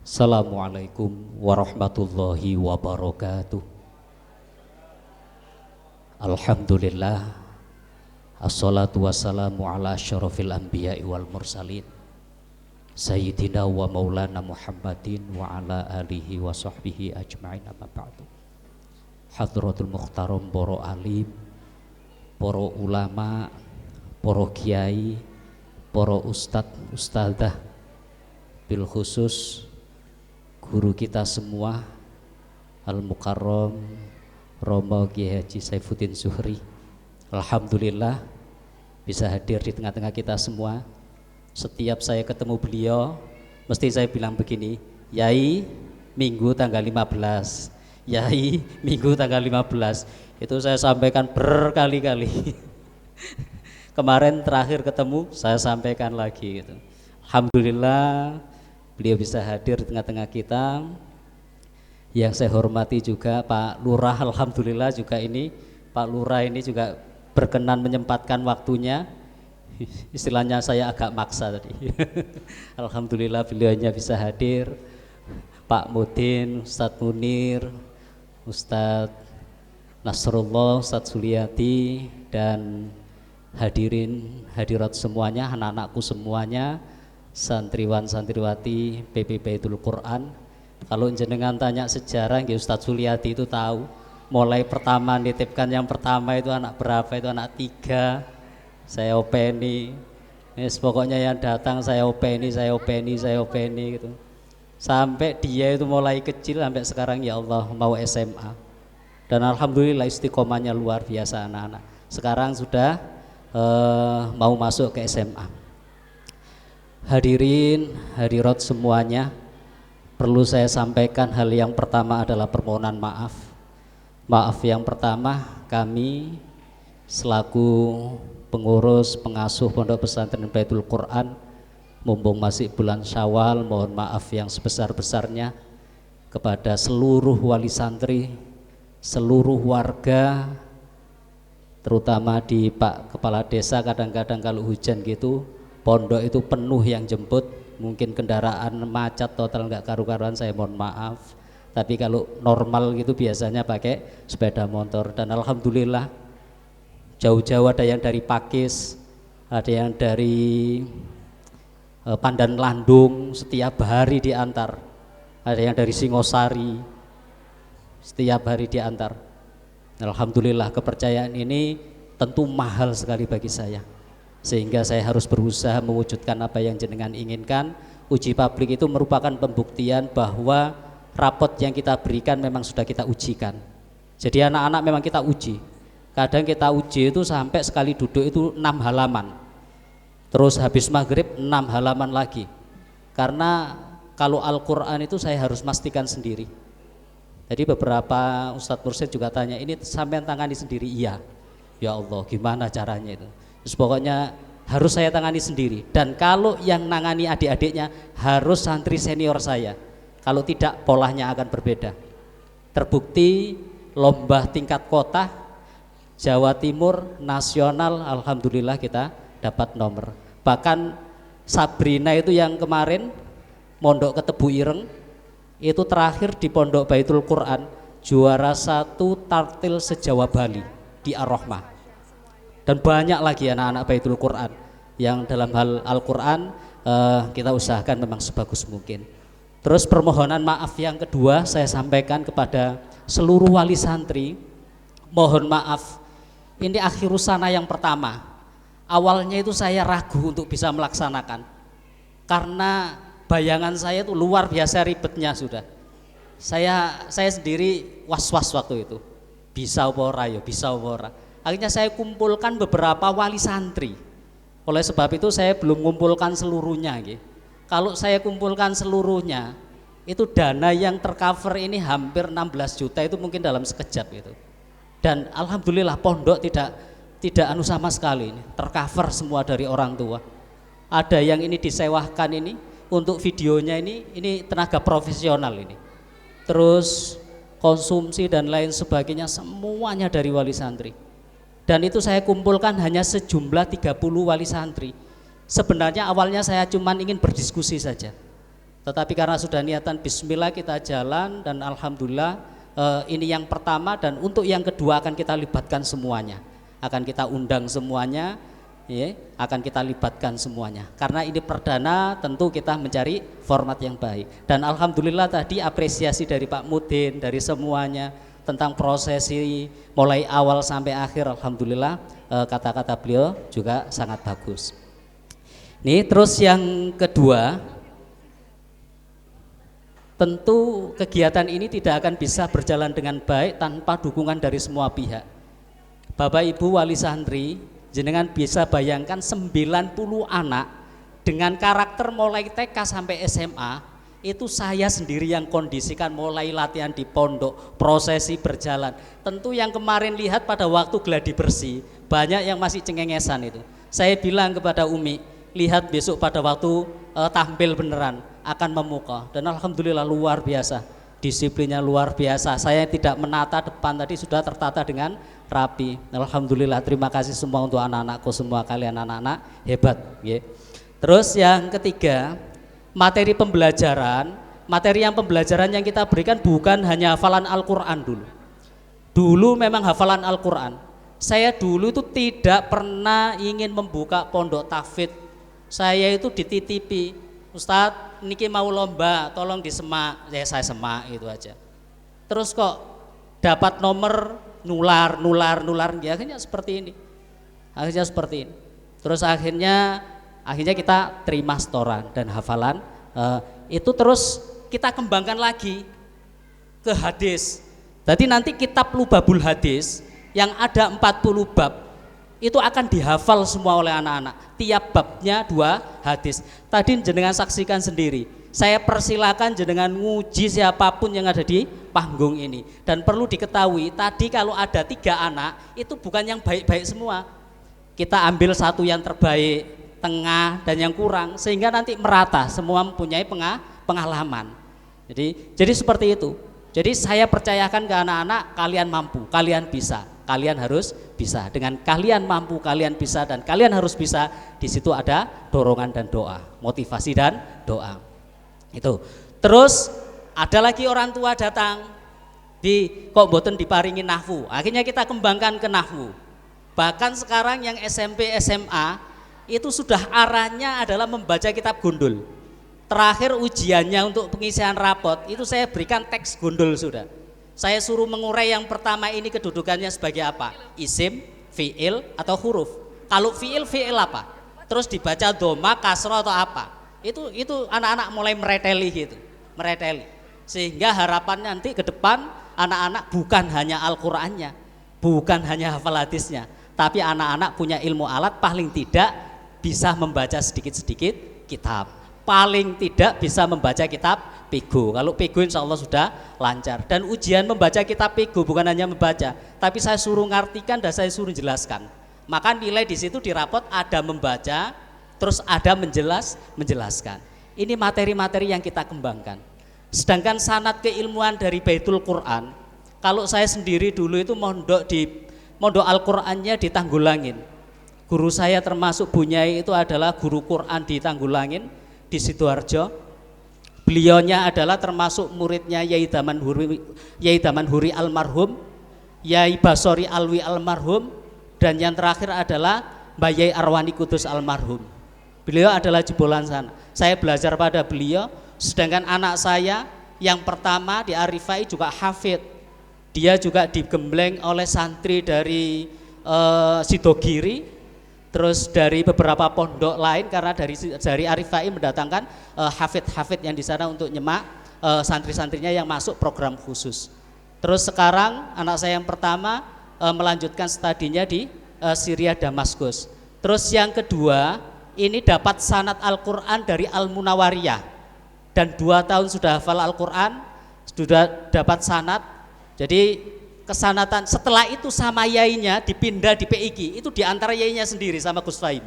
Assalamualaikum warahmatullahi wabarakatuh. Alhamdulillah, assalatu wassalamu ala asyrafil anbiya'i wal mursalin Sayyidina wa maulana Muhammadin wa ala alihi wa sahbihi ajma'in, amma ba'du. Hadratul mukhtaram, poro alim, poro ulama, poro kiai, poro ustadzah, bil khusus guru kita semua Al-Mukarram Romo Kiai Haji Saifuddin Zuhri. Alhamdulillah bisa hadir di tengah-tengah kita semua. Setiap saya ketemu beliau mesti saya bilang begini, Yai Minggu tanggal 15, Yai Minggu tanggal 15. Itu saya sampaikan berkali-kali. Kemarin terakhir ketemu saya sampaikan lagi gitu. Alhamdulillah beliau bisa hadir di tengah-tengah kita. Yang saya hormati juga Pak Lurah, alhamdulillah juga ini Pak Lurah ini juga berkenan menyempatkan waktunya. Istilahnya saya agak maksa tadi. Alhamdulillah beliaunya bisa hadir. Pak Mudin, Ustadz Munir, Ustadz Nasrullah, Ustadz Suliati, dan hadirin hadirat semuanya, anak-anakku semuanya, santriwan santriwati PP Baitul Quran. Kalau jenengan tanya sejarah, Ustadz Suliati itu tahu. Mulai pertama nitipkan yang pertama itu anak berapa, itu anak 3. Saya openi. Pokoknya yang datang saya openi gitu. Sampai dia itu mulai kecil sampai sekarang ya Allah mau SMA. Dan alhamdulillah istiqomahnya luar biasa anak-anak. Sekarang sudah mau masuk ke SMA. Hadirin hadirat semuanya, perlu saya sampaikan hal yang pertama adalah permohonan maaf. Maaf yang pertama, kami selaku pengurus pengasuh Pondok Pesantren Baitul Quran, mumpung masih bulan Syawal, mohon maaf yang sebesar-besarnya kepada seluruh wali santri, seluruh warga, terutama di Pak Kepala Desa. Kadang-kadang kalau hujan gitu pondok itu penuh yang jemput, mungkin kendaraan macet total nggak karu-karuan, saya mohon maaf. Tapi kalau normal gitu biasanya pakai sepeda motor. Dan alhamdulillah jauh-jauh ada yang dari Pakis, ada yang dari Pandan Landung, setiap hari diantar. Ada yang dari Singosari, setiap hari diantar. Alhamdulillah kepercayaan ini tentu mahal sekali bagi saya, sehingga saya harus berusaha mewujudkan apa yang jenengan inginkan. Uji publik itu merupakan pembuktian bahwa rapot yang kita berikan memang sudah kita ujikan. Jadi anak-anak memang kita uji. Kadang kita uji itu sampai sekali duduk itu 6 halaman, terus habis maghrib 6 halaman lagi. Karena kalau Al-Quran itu saya harus pastikan sendiri. Jadi beberapa Ustadz Mursyid juga tanya, ini sampean tangani sendiri? Iya. Ya Allah, gimana caranya itu? Terus pokoknya harus saya tangani sendiri. Dan kalau yang nangani adik-adiknya harus santri senior saya. Kalau tidak polanya akan berbeda. Terbukti lomba tingkat kota, Jawa Timur, nasional, alhamdulillah kita dapat nomor. Bahkan Sabrina itu yang kemarin mondok ke Tebu Ireng, itu terakhir di Pondok Baitul Quran, juara 1 tartil se-Jawa Bali di Ar-Rahmah. Dan banyak lagi anak-anak Baitul Quran yang dalam hal Al-Quran kita usahakan memang sebagus mungkin. Terus permohonan maaf yang kedua saya sampaikan kepada seluruh wali santri, mohon maaf, ini akhirusana yang pertama. Awalnya itu saya ragu untuk bisa melaksanakan karena bayangan saya itu luar biasa ribetnya sudah. Saya sendiri was-was waktu itu, bisa apa ora ya, bisa apa ora. Akhirnya saya kumpulkan beberapa wali santri. Oleh sebab itu saya belum mengumpulkan seluruhnya gitu. Kalau saya kumpulkan seluruhnya, itu dana yang tercover ini hampir 16 juta itu mungkin dalam sekejap gitu. Dan alhamdulillah pondok tidak anu sama sekali ini, tercover semua dari orang tua. Ada yang ini disewakan ini untuk videonya ini tenaga profesional ini. Terus konsumsi dan lain sebagainya semuanya dari wali santri. Dan itu saya kumpulkan hanya sejumlah 30 wali santri. Sebenarnya awalnya saya cuma ingin berdiskusi saja. Tetapi karena sudah niatan bismillah kita jalan, dan alhamdulillah ini yang pertama, dan untuk yang kedua akan kita libatkan semuanya. Akan kita undang semuanya, ya, akan kita libatkan semuanya. Karena ini perdana, tentu kita mencari format yang baik. Dan alhamdulillah tadi apresiasi dari Pak Mudin, dari semuanya tentang prosesi mulai awal sampai akhir, alhamdulillah kata-kata beliau juga sangat bagus. Nih, terus yang kedua, tentu kegiatan ini tidak akan bisa berjalan dengan baik tanpa dukungan dari semua pihak. Bapak Ibu wali santri, jenengan bisa bayangkan 90 anak dengan karakter mulai TK sampai SMA, itu saya sendiri yang kondisikan, mulai latihan di pondok, prosesi berjalan. Tentu yang kemarin lihat pada waktu gladi bersih, banyak yang masih cengengesan itu. Saya bilang kepada Umi, lihat besok pada waktu tampil beneran akan memukau, dan alhamdulillah luar biasa, disiplinnya luar biasa. Saya tidak menata depan tadi sudah tertata dengan rapi. Alhamdulillah, terima kasih semua untuk anak-anakku semua, kalian anak-anak hebat, ya. Terus yang ketiga, materi pembelajaran yang kita berikan bukan hanya hafalan Al-Quran dulu. Dulu memang hafalan Al-Quran. Saya dulu itu tidak pernah ingin membuka pondok tahfidz. Saya itu dititipi, Ustadz niki mau lomba, tolong disemak, ya saya semak itu aja. Terus kok dapat nomor nular, ya akhirnya seperti ini. Terus akhirnya kita terima setoran dan hafalan itu terus kita kembangkan lagi ke hadis. Jadi nanti kitab Lubabul Hadis yang ada 40 bab itu akan dihafal semua oleh anak-anak. Tiap babnya 2 hadis. Tadi jenengan saksikan sendiri. Saya persilakan jenengan nguji siapapun yang ada di panggung ini. Dan perlu diketahui, tadi kalau ada 3 anak, itu bukan yang baik-baik semua. Kita ambil satu yang terbaik, tengah, dan yang kurang, sehingga nanti merata, semua mempunyai pengalaman. Jadi seperti itu. Jadi saya percayakan ke anak-anak, kalian mampu, kalian bisa. Kalian harus bisa. Dengan kalian mampu, kalian bisa, dan kalian harus bisa, di situ ada dorongan dan doa, motivasi dan doa. Itu. Terus ada lagi orang tua datang, kok mboten diparingi nahwu. Akhirnya kita kembangkan ke nahwu. Bahkan sekarang yang SMP, SMA itu sudah arahnya adalah membaca kitab gundul. Terakhir ujiannya untuk pengisian rapot itu saya berikan teks gundul sudah. Saya suruh mengurai yang pertama ini kedudukannya sebagai apa? Isim, fi'il, atau huruf. Kalau fi'il apa? Terus dibaca doma, kasroh, atau apa? Itu anak-anak mulai mereteli gitu, sehingga harapan nanti ke depan anak-anak bukan hanya Al-Qur'annya, bukan hanya hafal hadisnya, tapi anak-anak punya ilmu alat, paling tidak bisa membaca sedikit-sedikit kitab, paling tidak bisa membaca kitab Pego. Kalau Pego insya Allah sudah lancar. Dan ujian membaca kitab Pego bukan hanya membaca, tapi saya suruh ngartikan dan saya suruh jelaskan. Maka nilai di situ di rapot ada membaca, terus ada menjelaskan. Ini materi-materi yang kita kembangkan. Sedangkan sanad keilmuan dari Baitul Quran, kalau saya sendiri dulu itu mondok Al-Qur'annya di Tanggulangin. Guru saya termasuk Bunyai itu adalah guru Quran di Tanggulangin, di Sidoarjo. Beliaunya adalah termasuk muridnya Yai Daman Huri almarhum, Yai Basori Alwi almarhum, dan yang terakhir adalah Mbak Yai Arwani Kudus almarhum. Beliau adalah jebolan sana. Saya belajar pada beliau. Sedangkan anak saya yang pertama di Arifai juga hafid. Dia juga digembleng oleh santri dari Sidogiri, terus dari beberapa pondok lain, karena dari Arifai mendatangkan hafid-hafid yang di sana untuk nyemak santri-santrinya yang masuk program khusus. Terus sekarang anak saya yang pertama melanjutkan studinya di Syria Damaskus. Terus yang kedua ini dapat sanad Al-Quran dari Al-Munawariyah, dan 2 tahun sudah hafal Al-Quran, sudah dapat sanad. Jadi kesanatan setelah itu sama yainya dipindah di PIG, itu diantara yainya sendiri sama Gus Fahim.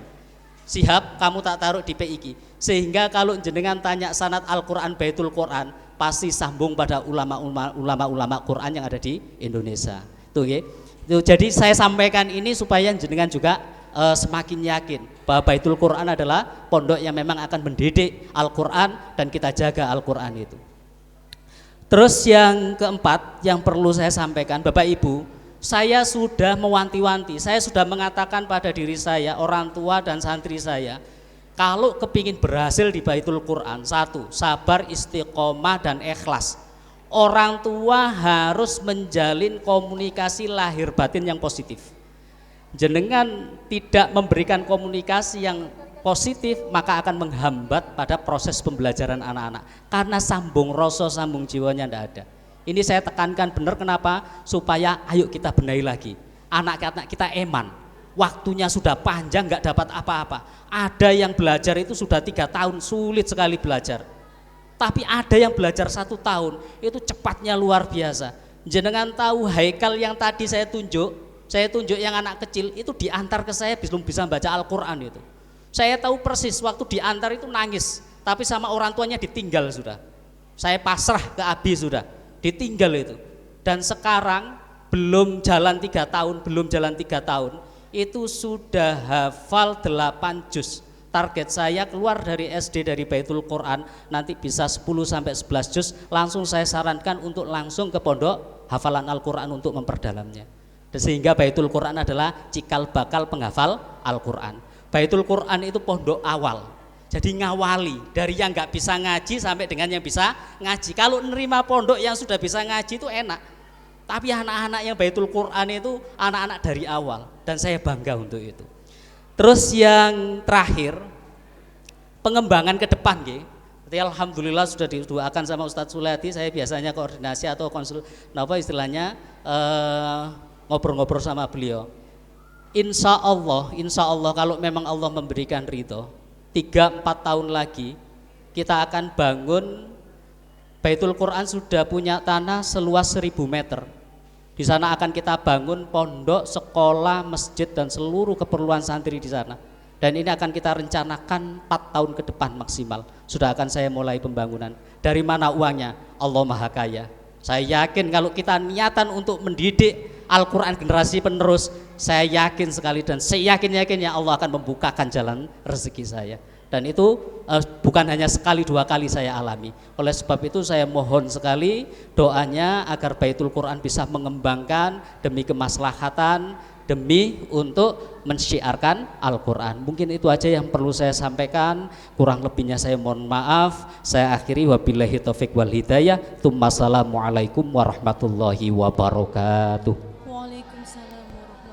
Sihab kamu tak taruh di PIG, sehingga kalau jenengan tanya sanad Al-Quran Baitul Quran pasti sambung pada ulama-ulama Quran yang ada di Indonesia. Tuh, ya. Jadi saya sampaikan ini supaya jenengan juga semakin yakin bahwa Baitul Quran adalah pondok yang memang akan mendidik Al-Quran dan kita jaga Al-Quran itu. Terus yang keempat yang perlu saya sampaikan, Bapak Ibu, saya sudah mewanti-wanti, saya sudah mengatakan pada diri saya, orang tua dan santri saya, kalau kepingin berhasil di Baitul Quran, satu, sabar, istiqomah dan ikhlas. Orang tua harus menjalin komunikasi lahir batin yang positif. Jenengan tidak memberikan komunikasi yang positif, maka akan menghambat pada proses pembelajaran anak-anak, karena sambung rasa, sambung jiwanya tidak ada. Ini saya tekankan benar, kenapa? Supaya ayo kita benahi lagi. Anak-anak kita eman, waktunya sudah panjang nggak dapat apa-apa. Ada yang belajar itu sudah 3 tahun, sulit sekali belajar. Tapi ada yang belajar 1 tahun, itu cepatnya luar biasa. Jenengan tahu Haikal yang tadi saya tunjuk yang anak kecil itu diantar ke saya belum bisa baca Al-Quran itu. Saya tahu persis waktu diantar itu nangis, tapi sama orang tuanya ditinggal sudah. Saya pasrah ke Abi sudah, ditinggal itu. Dan sekarang belum jalan 3 tahun, itu sudah hafal 8 juz. Target saya keluar dari SD, dari Baitul Quran, nanti bisa 10-11 juz. Langsung saya sarankan untuk langsung ke pondok hafalan Al-Quran untuk memperdalamnya. Sehingga Baitul Quran adalah cikal bakal penghafal Al-Quran. Baitul Quran itu pondok awal, jadi ngawali dari yang nggak bisa ngaji sampai dengan yang bisa ngaji. Kalau nerima pondok yang sudah bisa ngaji itu enak, tapi anak-anak yang Baitul Quran itu anak-anak dari awal, dan saya bangga untuk itu. Terus yang terakhir, pengembangan ke depan, jadi alhamdulillah sudah didoakan sama Ustadz Suladi. Saya biasanya koordinasi atau konsul, istilahnya ngobrol-ngobrol sama beliau. Insya Allah kalau memang Allah memberikan ridho, 3-4 tahun lagi kita akan bangun Baitul Quran, sudah punya tanah seluas 1000 meter. Di sana akan kita bangun pondok, sekolah, masjid dan seluruh keperluan santri di sana. Dan ini akan kita rencanakan 4 tahun ke depan maksimal. Sudah akan saya mulai pembangunan. Dari mana uangnya? Allah Maha Kaya. Saya yakin kalau kita niatan untuk mendidik Al-Quran generasi penerus, saya yakin sekali dan seyakin-yakinnya Allah akan membukakan jalan rezeki saya. Dan itu bukan hanya sekali 2 kali saya alami. Oleh sebab itu saya mohon sekali doanya agar Baitul Quran bisa mengembangkan demi kemaslahatan, demi untuk mensyiarkan Al-Quran. Mungkin itu aja yang perlu saya sampaikan, kurang lebihnya saya mohon maaf. Saya akhiri, wabillahi taufiq wal hidayah. Assalamualaikum warahmatullahi wabarakatuh.